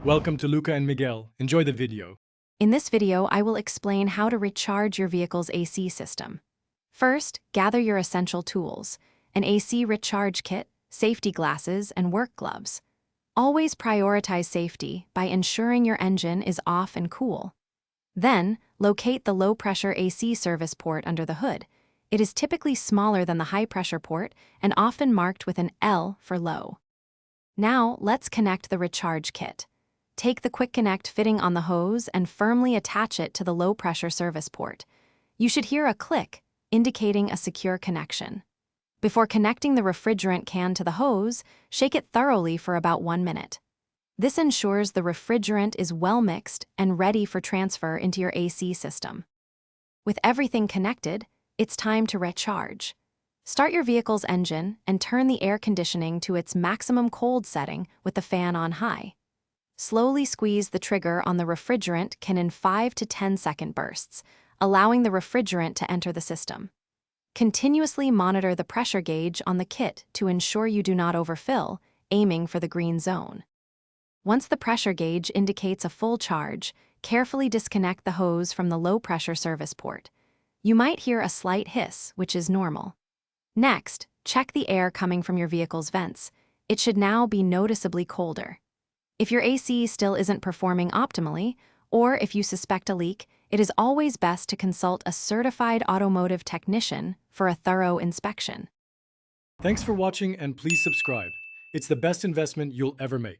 Welcome to Luca and Miguel. Enjoy the video. In this video, I will explain how to recharge your vehicle's AC system. First, gather your essential tools: an AC recharge kit, safety glasses, and work gloves. Always prioritize safety by ensuring your engine is off and cool. Then, locate the low-pressure AC service port under the hood. It is typically smaller than the high-pressure port and often marked with an L for low. Now, let's connect the recharge kit. Take the quick connect fitting on the hose and firmly attach it to the low-pressure service port. You should hear a click, indicating a secure connection. Before connecting the refrigerant can to the hose, shake it thoroughly for about 1 minute. This ensures the refrigerant is well mixed and ready for transfer into your AC system. With everything connected, it's time to recharge. Start your vehicle's engine and turn the air conditioning to its maximum cold setting with the fan on high. Slowly squeeze the trigger on the refrigerant can in 5 to 10 second bursts, allowing the refrigerant to enter the system. Continuously monitor the pressure gauge on the kit to ensure you do not overfill, aiming for the green zone. Once the pressure gauge indicates a full charge, carefully disconnect the hose from the low-pressure service port. You might hear a slight hiss, which is normal. Next, check the air coming from your vehicle's vents. It should now be noticeably colder. If your AC still isn't performing optimally, or if you suspect a leak, it is always best to consult a certified automotive technician for a thorough inspection. Thanks for watching and please subscribe. It's the best investment you'll ever make.